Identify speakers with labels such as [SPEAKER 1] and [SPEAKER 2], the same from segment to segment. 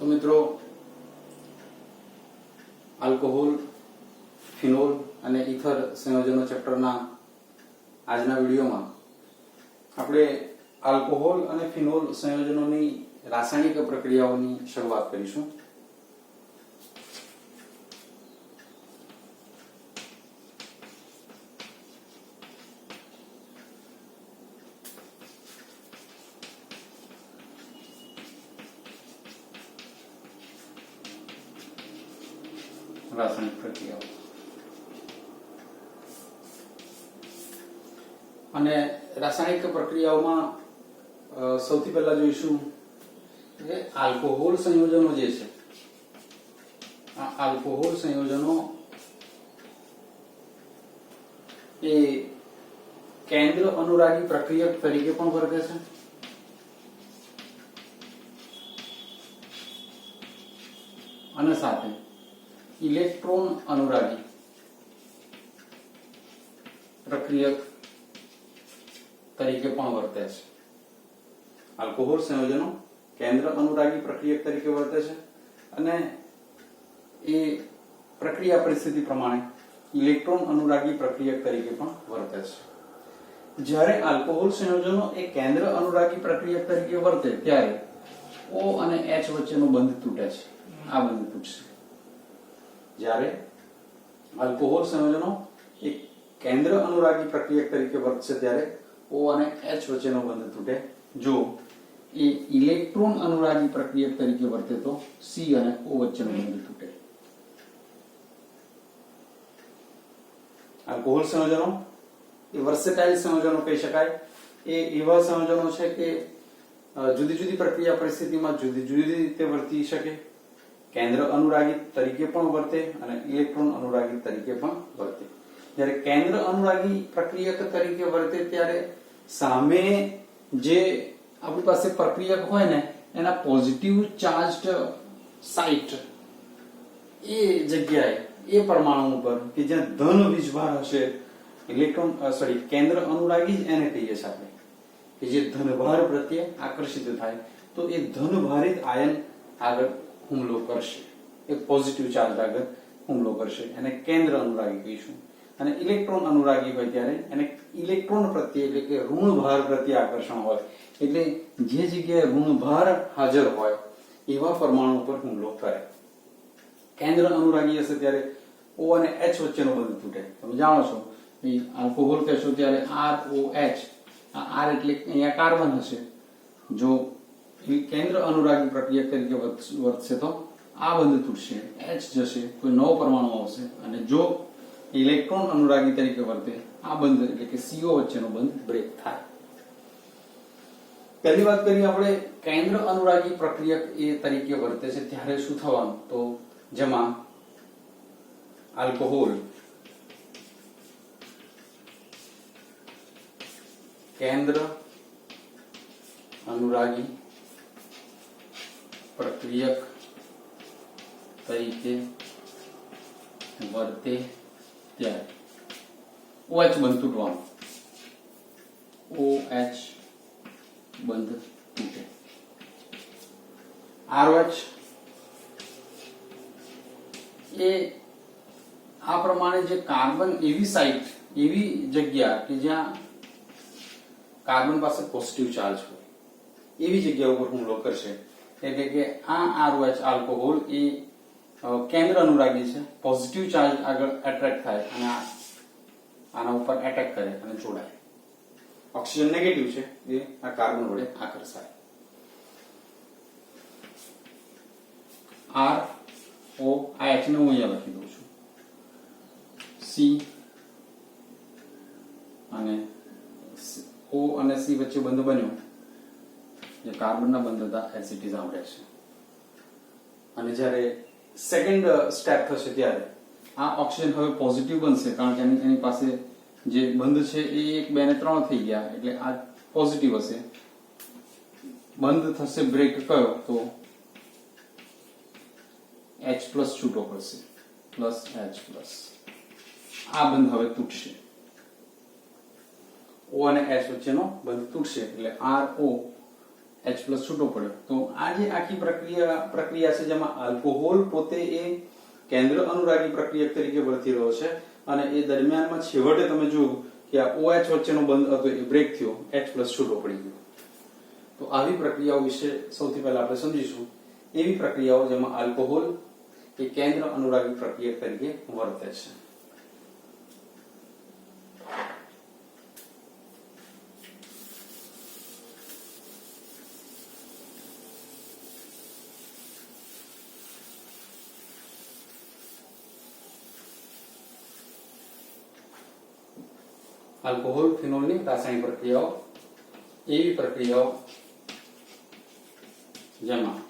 [SPEAKER 1] तो मित्रों alcohol phenol અને ઇથર સંયોજનો ચેપ્ટરના આજના વિડીયોમાં આપણે આલ્કોહોલ અને ફિનોલ સંયોજનોની રાસાયણિક પ્રક્રિયાઓની શરૂઆત કરીશું। રાસાયણિક પ્રક્રિયાઓ અને રાસાયણિક પ્રક્રિયાઓમાં સૌથી પહેલા જોઈશું કે આલ્કોહોલ સંયોજનો જે છે આ આલ્કોહોલ સંયોજનો એ કેન્દ્ર અનુરાગી પ્રક્રિયક તરીકે પણ વર્તે છે અને સાથે ઇલેક્ટ્રોન અનુરાગી પ્રક્રિયક તરીકે પણ વર્તે છે। આલ્કોહોલ સંયોજનો કેન્દ્ર અનુરાગી પ્રક્રિયક તરીકે વર્તે છે અને એ પ્રક્રિયા પરિસ્થિતિ પ્રમાણે ઇલેક્ટ્રોન અનુરાગી પ્રક્રિયક તરીકે પણ વર્તે છે। જ્યારે આલ્કોહોલ સંયોજનો એ કેન્દ્ર અનુરાગી પ્રક્રિયક તરીકે વર્તે ત્યારે O અને H વચ્ચેનો બંધ તૂટે છે, આ બંધ તૂટશે। જ્યારે આલ્કોહોલ સંયોજનો એ કેન્દ્ર અનુરાગી પ્રક્રિયક તરીકે વર્તશે ત્યારે O અને H વચ્ચેનો બંધ તૂટે। જો એ ઇલેક્ટ્રોન અનુરાગી પ્રક્રિયક તરીકે વર્તે તો C અને O વચ્ચેનો બંધ તૂટે। આલ્કોહોલ સંયોજનો એ વર્સેટાઇલ સંયોજનો કહી શકાય। એ એવા સંયોજનો છે કે જુદી જુદી પ્રક્રિયા પરિસ્થિતિમાં જુદી જુદી રીતે વર્તી શકે। કેન્દ્ર અનુરાગી તરીકે પણ વર્તે અને ઇલેક્ટ્રોન અનુરાગી તરીકે પણ વર્તે। જ્યારે કેન્દ્ર અનુરાગી પ્રક્રિયક તરીકે વર્તે ત્યારે સામે જે આપણી પાસે પ્રક્રિયક હોય ને એના પોઝિટિવ ચાર્જડ સાઇટ એ જગ્યાએ એ પરમાણુ ઉપર કે જ્યાં ધન વીજભાર હશે ઇલેક્ટ્રોન કેન્દ્ર અનુરાગી જ એને કહીએ છીએ આપણે કે જે ધનભાર પ્રત્યે આકર્ષિત થાય તો એ ધનભારિત આયન આગળ હુમલો કરશે, એક પોઝિટિવ ચાર્જ આગળ હુમલો કરશે, એને કેન્દ્ર અનુરાગી કહીશું। અને ઇલેક્ટ્રોન અનુરાગી હોય ત્યારે એને ઇલેક્ટ્રોન પ્રત્યે એટલે કે ઋણભાર પ્રત્યે આકર્ષણ હોય, એટલે જે જગ્યાએ ઋણભાર હાજર હોય એવા પરમાણુ પર હુમલો કરે। કેન્દ્ર અનુરાગી હશે ત્યારે O અને H વચ્ચેનો બંધ તૂટે। તમે જાણો છો આલ્કોહોલ કહેશો ત્યારે ROH, આ R એટલે અહીંયા કાર્બન હશે, જો કેન્દ્ર અનુરાગી પ્રક્રિયા તરીકે વર્તશે તો આ બંધ તૂટશે, H જશે, કોઈ નવો પરમાણુ આવશે, અને જો ઇલેક્ટ્રોન અનુરાગી તરીકે વર્તે આ બંધ એટલે કે CO વચ્ચેનો બંધ બ્રેક થાય। પહેલી વાત કરીએ આપણે કેન્દ્ર અનુરાગી પ્રક્રિયક એ તરીકે વર્તે છે ત્યારે શું થવાનું, તો જેમાં આલ્કોહોલ કેન્દ્ર અનુરાગી પ્રક્રિયક તરીકે વર્તે ત્યારે OH બંધ તૂટવાનું, OH બંધ તૂટે। RH એ આ પ્રમાણે જે કાર્બન એવી સાઇટ એવી જગ્યા કે જ્યાં કાર્બન પાસે પોઝિટિવ ચાર્જ હોય એવી જગ્યા ઉપર હુમલો કરશે, એટલે કે આ RH આલ્કોહોલ એ કેન્દ્ર અનુરાગી છે, પોઝિટિવ ચાર્જ આગળ એટ્રેક્ટ થાય અને આના ઉપર એટેક કરે અને જોડાય। ઓક્સિજન નેગેટિવ છે એ આ કાર્બન વડે આકર્ષાય। R O આ H ને હું અહીંયા લખી દઉં છું, C અને O અને C વચ્ચે બંધ બન્યો, જે કાર્બનના બંધ હતા એસિટીઝ આમ રહેશે। અને જ્યારે સેકન્ડ સ્ટેપ થશે ત્યારે આ ઓક્સિજન હવે પોઝિટિવ બનશે, કારણ કે એની પાસે જે બંધ છે એ 1 2 ને 3 થઈ ગયા, એટલે આ પોઝિટિવ હશે। બંધ થશે બ્રેક કયો, તો H+ છૂટો પડશે, +H+, આ બંધ હવે તૂટશે। O અને H વચ્ચેનો બંધ તૂટશે એટલે RO H પ્લસ છૂટો પડ્યો. તો આ જે આખી પ્રક્રિયા છે જેમાં આલ્કોહોલ પોતે એ કેન્દ્ર અનુરાગી પ્રક્રિયક તરીકે વર્તી રહ્યો છે અને એ દરમિયાનમાં છેવટે તમે જોયું કે આ OH વચ્ચેનો બંધ હતો એ બ્રેક થયો, H પ્લસ છૂટો પડી ગયો. તો આવી પ્રક્રિયાઓ વિશે સૌથી પહેલા આપણે સમજીશું. એવી પ્રક્રિયાઓ જેમાં આલ્કોહોલ એ કેન્દ્ર અનુરાગી પ્રક્રિયક તરીકે વર્તે છે. આલ્કોહોલ ફિનોલની રાસાયણિક પ્રક્રિયાઓ એવી પ્રક્રિયાઓ જેમાં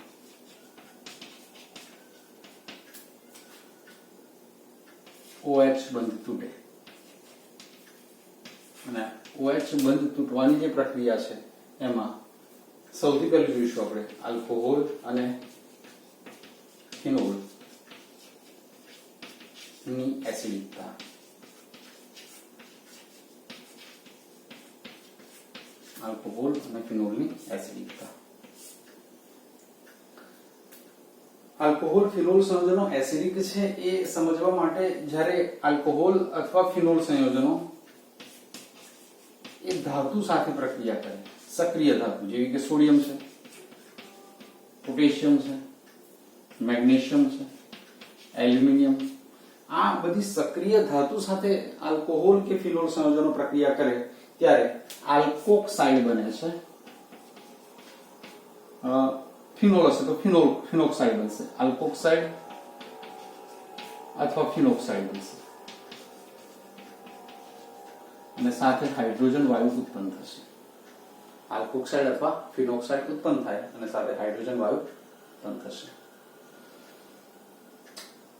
[SPEAKER 1] OH બંધ તૂટે અને OH બંધ તૂટવાની જે પ્રક્રિયા છે એમાં સૌથી પહેલું જોઈશું આપણે આલ્કોહોલ અને ફિનોલ ની એસિડિકતા. આલ્કોહોલ અને ફિનોલની એસિડિકતા. આલ્કોહોલ ફિનોલ સંયોજનો એસિડિક છે એ સમજવા માટે જ્યારે આલ્કોહોલ અથવા ફિનોલ સંયોજનો એ ધાતુ સાથે પ્રક્રિયા કરે, સક્રિય ધાતુ જેવી કે સોડિયમ છે, પોટેશિયમ છે, મેગ્નેશિયમ છે, એલ્યુમિનિયમ, આ બધી સક્રિય ધાતુ સાથે આલ્કોહોલ કે ફિનોલ સંયોજનો પ્રક્રિયા કરે ત્યારે આલ્કોક્સાઇડ બને છે. ફિનોલ હશે તો ફિનોક્સાઇડ બનશે, આલ્કોક્સાઇડ અથવા ફિનોક્સાઇડ બનશે અને સાથે હાઇડ્રોજન વાયુ ઉત્પન્ન થશે. આલ્કોક્સાઇડ અથવા ફિનોક્સાઇડ ઉત્પન્ન થાય અને સાથે હાઇડ્રોજન વાયુ ઉત્પન્ન થશે.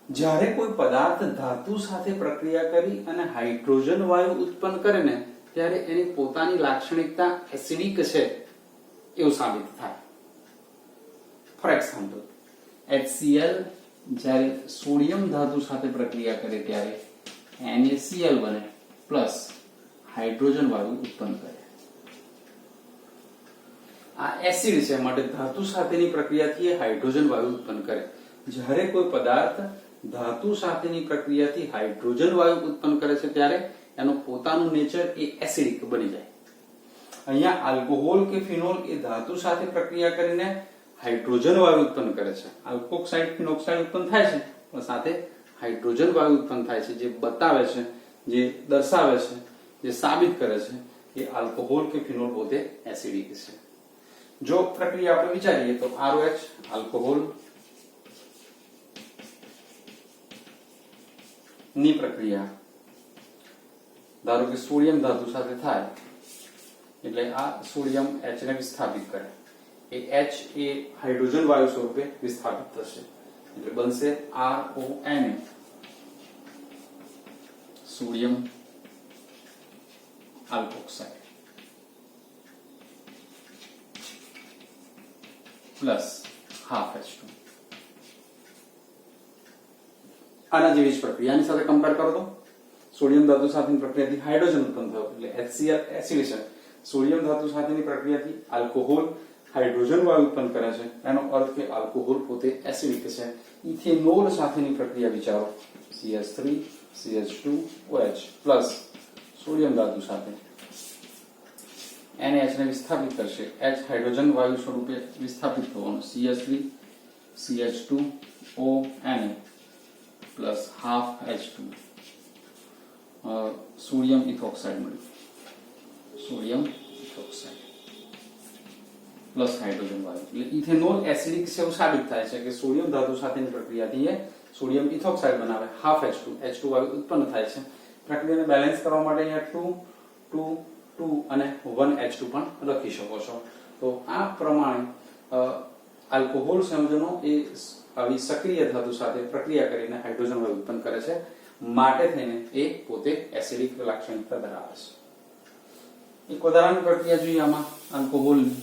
[SPEAKER 1] જ્યારે કોઈ પદાર્થ ધાતુ સાથે પ્રક્રિયા કરી અને હાઇડ્રોજન વાયુ ઉત્પન્ન કરે ને ત્યારે એની પોતાની લાક્ષણિકતા એસિડિક છે એવું સાબિત થાય. ફોર એક્ઝામ્પલ, HCl જ્યારે સોડિયમ ધાતુ સાથે પ્રક્રિયા કરે ત્યારે NaCl બને પ્લસ હાઇડ્રોજન વાયુ ઉત્પન્ન કરે. આ એસિડ છે માટે ધાતુ સાથેની પ્રક્રિયાથી હાઇડ્રોજન વાયુ ઉત્પન્ન કરે. જ્યારે કોઈ પદાર્થ ધાતુ સાથેની પ્રક્રિયાથી હાઇડ્રોજન વાયુ ઉત્પન્ન કરે છે ત્યારે એનું પોતાનું નેચર એ એસિડિક બની જાય. અહીંયા આલ્કોહોલ કે ફિનોલ એ ધાતુ સાથે પ્રક્રિયા કરીને હાઇડ્રોજન વાયુ ઉત્પન્ન કરે છે. આલ્કોક્સાઇડ ફિનોક્સાઇડ ઉત્પન્ન થાય છે પણ સાથે હાઇડ્રોજન વાયુ ઉત્પન્ન થાય છે, જે બતાવે છે, જે દર્શાવે છે, જે સાબિત કરે છે કે આલ્કોહોલ કે ફિનોલ પોતે એસિડિક છે. જો પ્રક્રિયા આપણે વિચારીએ તો ROH આલ્કોહોલ ની પ્રક્રિયા ધારો કે સોડિયમ ધાતુ સાથે થાય એટલે આ સોડિયમ H ને વિસ્થાપિત કરે, એ H એ હાઇડ્રોજન વાયુ સ્વરૂપે વિસ્થાપિત થશે એટલે બનશે RONA, sodium alkoxide plus half H2. આના જેવી જ પ્રક્રિયાની સાથે કમ્પેર કરો તો સોડિયમ ધાતુ સાથેની પ્રક્રિયાથી હાઇડ્રોજન ઉત્પન્ન થયો એટલે HCl એસિડ છે. સોડિયમ ધાતુ સાથેની પ્રક્રિયાથી આલ્કોહોલ હાઇડ્રોજન વાયુ ઉત્પન્ન કરે છે. એનો અર્થ કે આલ્કોહોલ પોતે એસિડિક છે. ઇથેનોલ સાથેની પ્રક્રિયા વિચારો, CH3 CH2OH પ્લસ સોડિયમ ધાતુ સાથે NaH ને વિસ્થાપિત કરશે, H હાઇડ્રોજન વાયુ સ્વરૂપે વિસ્થાપિત થવાનું, CH3 CH2ONA plus half H2 sodium ઇથોક્સાઇડ મળ્યું, સોડિયમ ઇથોક્સાઇડ પ્લસ હાઇડ્રોજન વાયુ એટલે ઇથેનોલ એસિડિક છે એવું સાબિત થાય છે કે સોડિયમ ધાતુ સાથેની પ્રક્રિયાથી એ સોડિયમ ઇથોક્સાઇડ બનાવે, હાફ H2 વાયુ ઉત્પન્ન થાય છે. પ્રક્રિયાને બેલેન્સ કરવા માટે અહીંયા 2 2 2 અને 1 H2 પણ લખી શકો છો. તો આ પ્રમાણે આલ્કોહોલ સંયોજનો એ આવી સક્રિય ધાતુ સાથે પ્રક્રિયા કરીને હાઇડ્રોજન વાયુ ઉત્પન્ન કરે છે માટે થઈને એ પોતે એસિડિક લાક્ષણિકતા ધરાવે છે. એક વધારાની પ્રક્રિયા જોઈએ આમાં આલ્કોહોલની.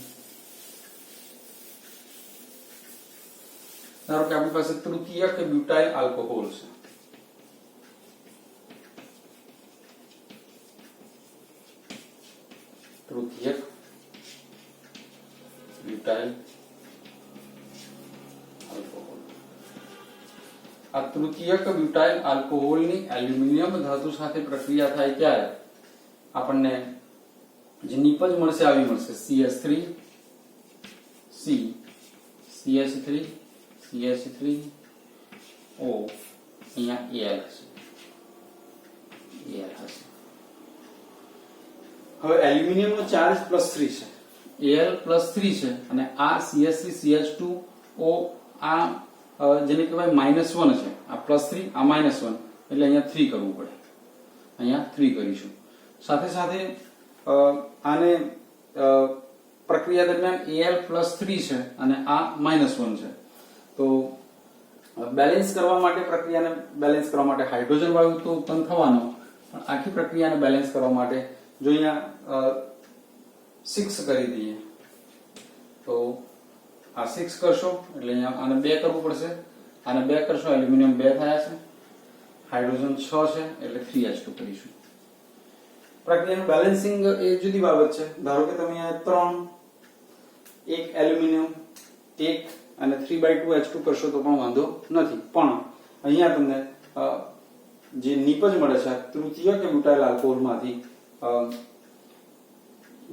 [SPEAKER 1] ધારો કે આપણી પાસે તૃતીયક બ્યુટાઇલ આલ્કોહોલ છે. તૃતીયક ब्यूटाइल अल्कोहोल। आ तृतीयक ब्यूटाइल अल्कोहोलनी एल्युमिनियम धातु સાથે પ્રક્રિયા થાય ત્યારે આપણને જે નિપજ મળશે આવી મળશે CH3 C CH3 CH3 O અહીંયા Al હશે Al હશે। હવે એલ્યુમિનિયમનો ચાર્જ +3 છે Al +3 છે અને આ CH3 CH2O આ જેને કહેવાય -1 છે આ +3 આ -1 એટલે અહીંયા 3 કરવું પડે અહીંયા 3 કરીશું। સાથે સાથે આને પ્રક્રિયા દરમિયાન Al +3 છે અને આ -1 છે તો બેલેન્સ કરવા માટે પ્રક્રિયાને બેલેન્સ કરવા માટે હાઇડ્રોજન વાયુ તો ઉત્પન્ન થવાનો પણ આખી પ્રક્રિયાને બેલેન્સ કરવા માટે જો અહીંયા 6 કરી દઈએ તો આ 6 કરશો એટલે અહીંયા આને 2 કરવું પડશે આને 2 કરશો એલ્યુમિનિયમ 2 થયા છે હાઇડ્રોજન 6 છે એટલે 3H2 કરીશું। પ્રક્રિયાનું બેલેન્સિંગ એ જુદી બાબત છે ધારો કે તમે આ 3 એક એલ્યુમિનિયમ 1 અને 3/2H2 કરશો તો પણ વાંધો નથી પણ અહીંયા તમને જે નિપજ મળે છે તૃતીય કે બ્યુટાઇલ આલ્કોહોલમાંથી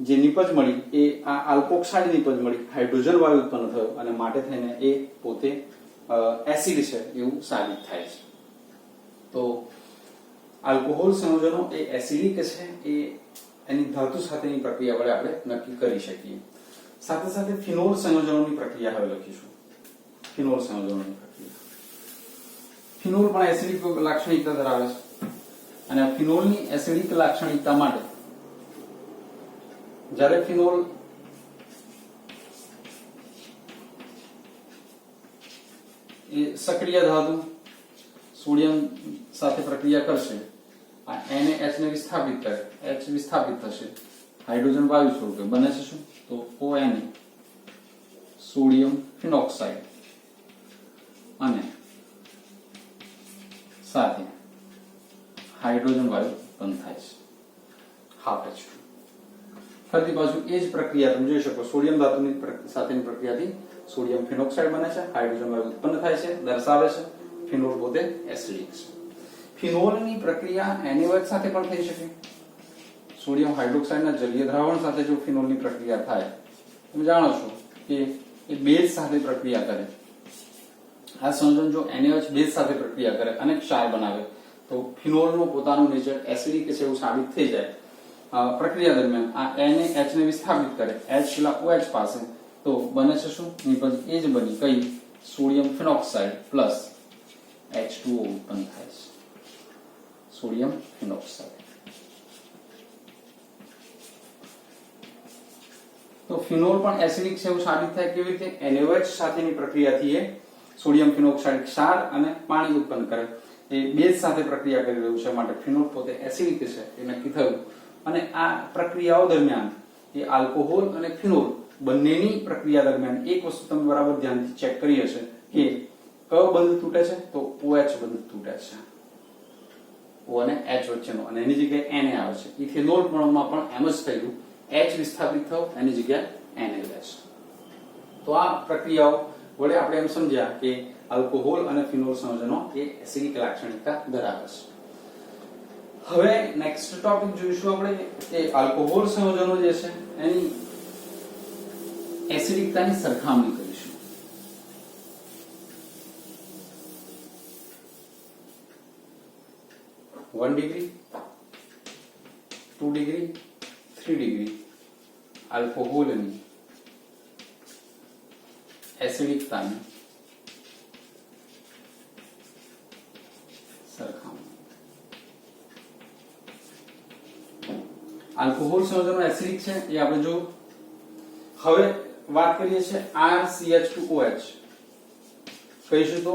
[SPEAKER 1] જે નિપજ મળી એ આ આલ્કોક્સાઇડ નિપજ મળી હાઇડ્રોજન વાયુ ઉત્પન્ન થયો અને માટે થઈને એ પોતે એસિડ છે એવું સાબિત થાય છે। તો આલ્કોહોલ સંયોજનો એ એસિડિક છે એ એની ધાતુ સાથેની પ્રક્રિયા વડે આપણે નક્કી કરી શકીએ। સાથે સાથે ફિનોલ સંયોજનોની પ્રક્રિયા હવે લખીશું। ફિનોલ સંયોજનોની પ્રક્રિયા ફિનોલ પણ એસિડિક લાક્ષણિકતા ધરાવે છે અને ફિનોલની એસિડિક લાક્ષણિકતા માટે જ્યારે ફિનોલ એ સક્રિય ધાતુ સોડિયમ સાથે પ્રક્રિયા કરશે આ NaH ને વિસ્થાપિત કરે H વિસ્થાપિત થશે હાઇડ્રોજન વાયુ સ્વરૂપે બને છે શું તો ONa સોડિયમ ફિનોક્સાઇડ અને સાથે હાઇડ્રોજન વાયુ ઉત્પન્ન થાય છે H2। ફરીથી પાછું એ જ પ્રક્રિયા તમે જોઈ શકો સોડિયમ ધાતુની સાથેની પ્રક્રિયાથી સોડિયમ ફિનોક્સાઇડ બને છે હાઇડ્રોજન વાયુ ઉત્પન્ન થાય છે દર્શાવે છે ફિનોલ પોતે એસિડિક છે। ફિનોલની પ્રક્રિયા NaOH સાથે પણ થઈ શકે સોડિયમ હાઇડ્રોક્સાઇડના જલીય દ્રાવણ સાથે જો ફિનોલની પ્રક્રિયા થાય તમે જાણો છો કે એ બેઝ સાથે પ્રક્રિયા કરે આ સંયોજન જો NaOH બેઝ સાથે પ્રક્રિયા કરે અને ક્ષાર બનાવે તો ફિનોલનું પોતાનું નેચર એસિડિક છે એવું સાબિત થઈ જાય। પ્રક્રિયા દરમિયાન આ NaH ને વિસ્થાપિત કરે H પેલા OH પાસે તો બને છે શું નિપજ એ જ બની કઈ સોડિયમ ફિનોક્સાઇડ પ્લસ H2O ઉત્પન્ન થાય છે સોડિયમ ફિનોક્સાઇડ। તો ફિનોલ પણ એસિડિક છે એવું સાબિત થાય કેવી રીતે NaOH સાથેની પ્રક્રિયાથી એ સોડિયમ ફિનોક્સાઇડ ક્ષાર અને પાણી ઉત્પન્ન કરે એ બેઝ સાથે પ્રક્રિયા કરી રહ્યું છે માટે ફિનોલ પોતે એસિડિક છે એ નક્કી થયું અને આ પ્રક્રિયાઓ દરમિયાન એ આલ્કોહોલ અને ફિનોલ બંનેની પ્રક્રિયા દરમિયાન એક વસ્તુ તમે બરાબર ધ્યાનથી ચેક કરી હશે કે કયો બંધ તૂટે છે તો OH બંધ તૂટે છે O અને H વચ્ચેનો અને એની જગ્યાએ Na આવે છે ઇથેનોલ માં પણ એમ જ થયું H વિસ્થાપિત થયો એની જગ્યાએ Na લે છે। તો આ પ્રક્રિયાઓ વડે આપણે એમ સમજ્યા કે આલ્કોહોલ અને ફિનોલ સંયોજનો એ એસિડિક લાક્ષણિકતા ધરાવે છે। હવે નેક્સ્ટ ટોપિક જોઈશું આપણે કે આલ્કોહોલ સંયોજનો જે છે એની એસિડિકતાની સરખામણી કરીશું। 1 ડિગ્રી 2 ડિગ્રી 3 ડિગ્રી આલ્કોહોલની એસિડિકતાની સરખામણી। આલ્કોહોલ સંયોજનો એસિડિક છે એ આપણે જો હવે વાત કરીએ છીએ RCH2OH કહીશું તો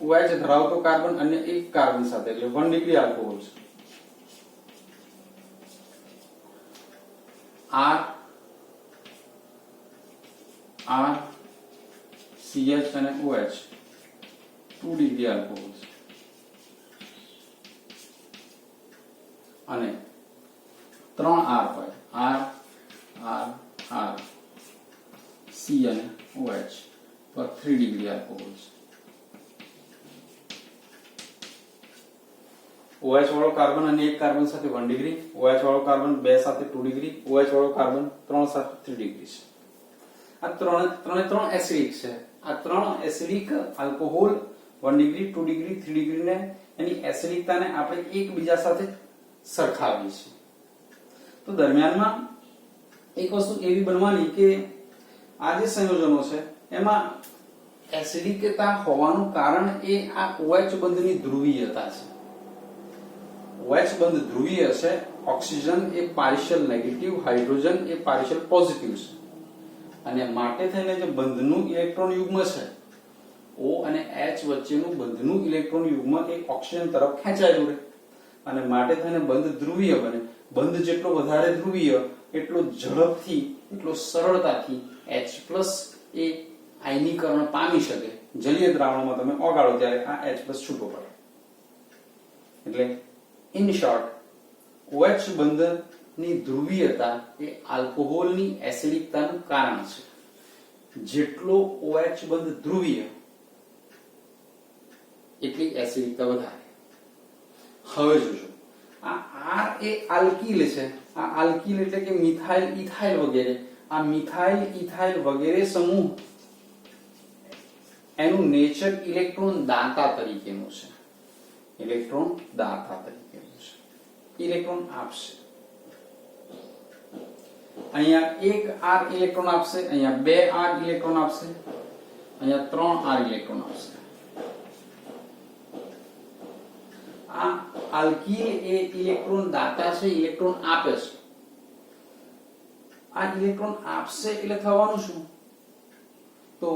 [SPEAKER 1] OH ધરાવતો કાર્બન અન્ય એક કાર્બન સાથે એટલે 1 ડિગ્રી આલ્કોહોલ છે R CH અને OH 2 ડિગ્રી આલ્કોહોલ છે અને 3 R હોય R C અને 3 ડિગ્રી આલ્કોહોલ છે. OH વાળો કાર્બન અને એક કાર્બન સાથે 1 ડિગ્રી, OH વાળો કાર્બન 2 સાથે 2 ડિગ્રી, OH વાળો કાર્બન 3 સાથે 3 ડિગ્રી છે. આ ત્રણ એસિડિક છે. આ ત્રણ acidic alcohol 1 degree, 2 degree, 3 degree ને એની એસિડિકતાને આપણે એકબીજા સાથે સરખાવીએ છીએ. તો દરમિયાનમાં એક વસ્તુ એવી બનવાની કે આ જે સંયોજનો છે એમાં એસિડિકતા હોવાનું કારણ એ આ OH બંધની ધ્રુવીયતા છે. OH બંધ ધ્રુવીય છે. ઓક્સિજન એ પાર્શિયલ નેગેટિવ, હાઇડ્રોજન એ પાર્શિયલ પોઝિટિવ છે અને માટે થઈને જે બંધનું ઇલેક્ટ્રોન યુગ્મ છે O અને H વચ્ચેનું બંધનું ઇલેક્ટ્રોન યુગ્મ એ ઓક્સિજન તરફ ખેંચાયેલું રહે અને માટે થઈને બંધ ધ્રુવીય બને. બંધ જેટલો વધારે ધ્રુવીય એટલો ઝડપથી, એટલો સરળતાથી H+ એ આયનીકરણ પામી શકે. જલીય દ્રાવણમાં તમે ઓગાળો ત્યારે આ H+ છૂટો પડે. એટલે ઇન શોર્ટ, OH બંધની ધ્રુવીયતા એ આલ્કોહોલની એસિડિકતાનું કારણ છે. જેટલો OH બંધ ધ્રુવીય એટલી એસિડિકતા વધારે. હવે જોજો, આ R એ આલ્કીલ છે. આ આલ્કીલ એટલે કે મિથાઇલ, ઇથાઇલ વગેરે. આ મિથાઇલ, ઇથાઇલ વગેરે સમૂહ એનું નેચર ઇલેક્ટ્રોન દાતા તરીકેનું છે. ઇલેક્ટ્રોન દાતા તરીકેનું છે. ઇલેક્ટ્રોન આપશે. અહીંયા 1 R ઇલેક્ટ્રોન આપશે, અહીંયા 2 R ઇલેક્ટ્રોન આપશે, અહીંયા 3 R ઇલેક્ટ્રોન આપશે. આ આલ્કીલ એ ઇલેક્ટ્રોન દાતા છે, ઇલેક્ટ્રોન આપે છે. આ ઇલેક્ટ્રોન આપશે એટલે થવાનું શું? તો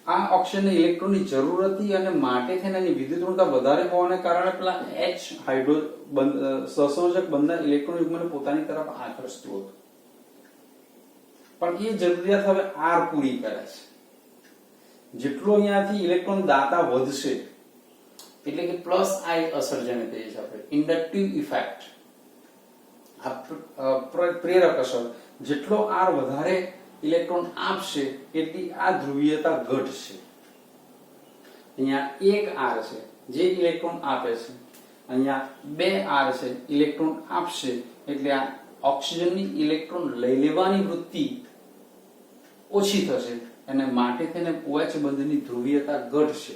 [SPEAKER 1] આ ઓક્સિજનને ઇલેક્ટ્રોનની જરૂર હતી અને માટે થઈને એની વિદ્યુત ઋણતા વધારે હોવાને કારણે પેલા H હાઇડ્રો સહસંયોજક બંધના ઇલેક્ટ્રોન યુગ્મને પોતાની તરફ આકર્ષતું હતું. પણ એ જરૂરિયાત હવે R પૂરી કરે છે. જેટલો અહીંયાથી ઇલેક્ટ્રોન દાતા વધશે એટલે કે +I અસર જેને કહીએ છીએ આપણે, ઇન્ડક્ટિવ ઇફેક્ટ, પ્રેરક અસર. જેટલો R વધારે ઇલેક્ટ્રોન આપશે એટલી આ ધ્રુવીયતા ઘટશે. અહીંયા 1 R છે જે ઇલેક્ટ્રોન આપે છે, અહીંયા 2 R છે ઇલેક્ટ્રોન આપશે, એટલે આ ઓક્સિજનની ઇલેક્ટ્રોન લઈ લેવાની વૃત્તિ ઓછી થશે અને માટે થઈને OH બંધની ધ્રુવીયતા ઘટશે.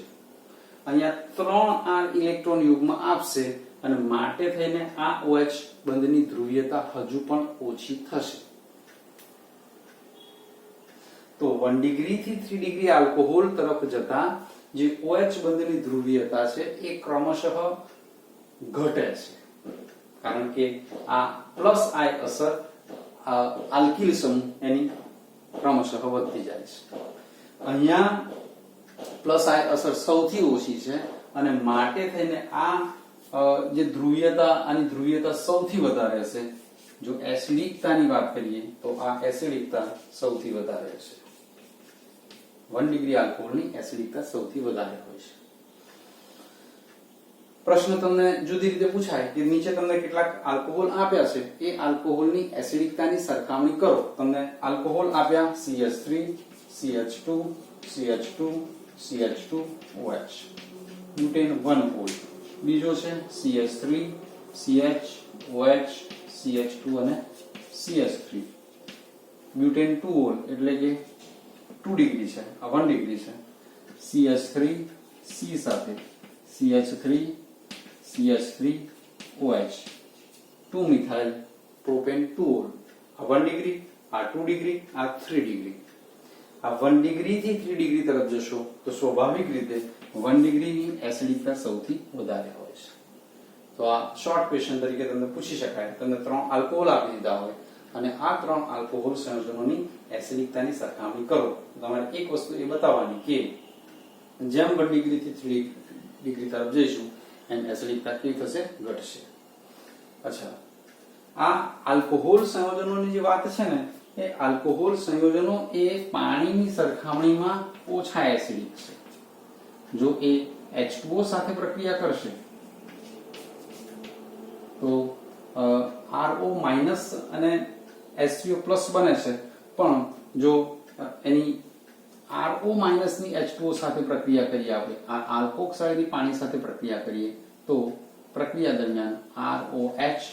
[SPEAKER 1] અહીંયા 3 R ઇલેક્ટ્રોન યુગ્મ આપશે અને માટે થઈને આ OH બંધની ધ્રુવીયતા હજુ પણ ઓછી થશે. તો 1 ડિગ્રી થી 3 ડિગ્રી આલ્કોહોલ તરફ જતા જે OH બંધની ધ્રુવીયતા છે એ ક્રમશઃ ઘટે છે, કારણ કે આ +I અસર આલ્કીલ સમૂહ એની ક્રમશઃ વધતી જાય છે. અહીંયા +I અસર સૌથી ઓછી છે અને માટે થઈને આ જે ધ્રુવીયતા, આની ધ્રુવીયતા સૌથી વધારે હશે. જો એસિડિકતાની વાત કરીએ તો આ એસિડિકતા સૌથી વધારે હશે. 1 ડિગ્રી આલ્કોહોલની એસિડિકતા સૌથી વધારે હોય છે. પ્રશ્ન તમને જુદી રીતે પૂછાય કે નીચે તમને કેટલાક આલ્કોહોલ આપ્યા છે, એ આલ્કોહોલની એસિડિકતાની સરખામણી કરો. તમને આલ્કોહોલ આપ્યા CH3, CH2, CH2, CH2, OH. Butane 1 pole. બીજો છે CH3, CH, OH, CH2 અને CH3. બ્યુટેન 2 ઓલ એટલે કે 2 ડિગ્રી છે, આ 1 ડિગ્રી છે. CH3 C સાથે CH3, CH3, OH, 2 methyl propane 2 all. આ 1 ડિગ્રી, આ 2 ડિગ્રી, આ 3 ડિગ્રી. આ 1 ડિગ્રી થી 3 ડિગ્રી તરફ જશો તો સ્વાભાવિક રીતે 1 ડિગ્રીની એસિડિકતા સૌથી વધારે હોય છે. તો આ શોર્ટ ક્વેશ્ચન તરીકે તમને પૂછી શકાય. તમને 3 આલ્કોહોલ આપી દીધા હોય અને આ 3 આલ્કોહોલ સંયોજનોની એસિડિકતાની સરખામણી કરો. તમારે એક વસ્તુ એ બતાવવાની કે જેમ 1 ડિગ્રી થી 3 ડિગ્રી તરફ જઈશું એમ એસિડિકતા કેવી થશે? ઘટશે. અચ્છા, આ આલ્કોહોલ સંયોજનોની જે વાત છે ને, એ આલ્કોહોલ સંયોજનો એ પાણીની સરખામણીમાં ઓછા એસિડિક છે. જો એ H2O સાથે પ્રક્રિયા કરશે તો RO- અને SCO+ બને છે, પણ જો એની RO ની H2O સાથે પ્રક્રિયા કરીએ આપણે આ આલ્કોક્સાઇડની પાણી સાથે પ્રક્રિયા કરીએ તો પ્રક્રિયા દરમિયાન ROH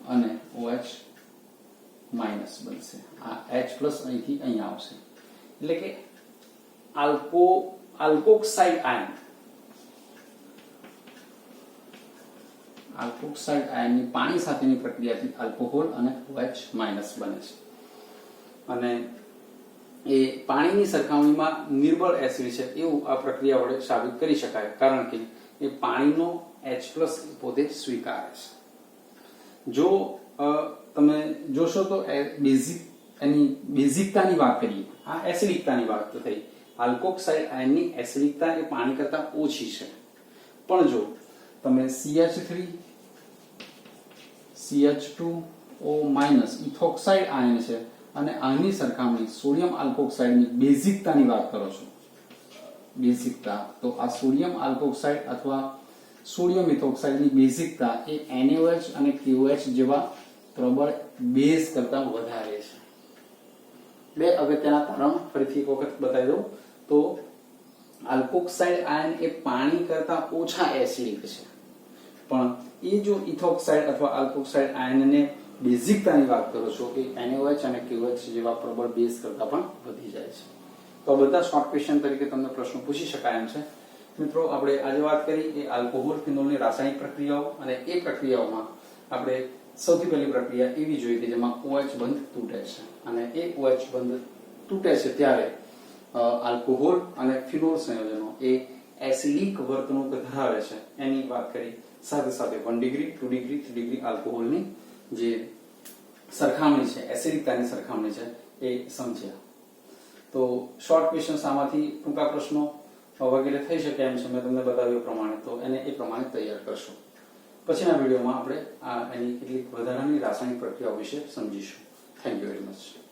[SPEAKER 1] અને OH માઇનસ બનશે. આ H પ્લસ અહીંથી અહીંયા આવશે એટલે કે આલ્કોક્સાઇડ આયનની પાણી સાથેની પ્રક્રિયાથી આલ્કોહોલ અને OH માઇનસ બને છે અને એ પાણીની સરખામણીમાં નિર્બળ એસિડ છે એવું આ પ્રક્રિયા વડે સાબિત કરી શકાય કારણ કે એ પાણીનો H પ્લસ પોતે સ્વીકારે છે. જો તમે જોશો તો એની બેઝિકતાની વાત કરીએ, આ એસિડિકતાની વાત તો થઈ. આલ્કોક્સાઇડ આયનની એસિડિકતા એ પાણી કરતા ઓછી છે પણ જો તમે CH3 CH2O માઇનસ ઇથોક્સાઇડ આયન છે અને આની સરખામણી સોડિયમ આલ્કોક્સાઇડની બેઝિકતાની વાત કરો છો, બેઝિકતા, તો આ સોડિયમ આલ્કોક્સાઇડ અથવા સોડિયમ ઇથોક્સાઇડની બેઝિકતા એ NaOH અને KOH જેવા પ્રબળ બેઝ કરતા વધારે છે. બે અગત્યના તારણ ફરીથી એક વખત બતાવી દઉં તો આલ્કોક્સાઇડ આયન એ પાણી કરતા ઓછા એસિડિક છે પણ એ જો ઇથોક્સાઇડ અથવા આલ્કોક્સાઇડ આયનને બેઝિકતાની વાત કરો છો કે NaOH અને KOH જેવા પ્રબળ બેઝ કરતા પણ વધી જાય છે. તો આ બધા શોર્ટ ક્વેશ્ચન તરીકે તમને પ્રશ્નો પૂછી શકાય એમ છે. મિત્રો આપણે આજે વાત કરી એ આલ્કોહોલ ફિનોલની રાસાયણિક પ્રક્રિયાઓ અને એ પ્રક્રિયાઓમાં આપણે સૌથી પહેલી પ્રક્રિયા એવી જોઈ કે જેમાં OH બંધ તૂટે છે અને એ OH બંધ તૂટે છે ત્યારે આલ્કોહોલ અને ફિનોલ સંયોજનો એ એસિડિક વર્તણૂક ધરાવે છે એની વાત કરી. સાથે સાથે 1 ડિગ્રી 2 ડિગ્રી 3 ડિગ્રી આલ્કોહોલની જે સરખામણી છે, એસિડિકતાની સરખામણી છે એ સમજ્યા. તો શોર્ટ ક્વેશ્ચન આમાંથી ટૂંકા પ્રશ્નો વગેરે થઈ શકે એમ છે મેં તમને બતાવ્યું પ્રમાણે, તો એને એ પ્રમાણે તૈયાર કરશો. પછીના વિડીયોમાં આપણે એની કેટલીક વધારાની રાસાયણિક પ્રક્રિયાઓ વિશે સમજીશું. Thank you very much.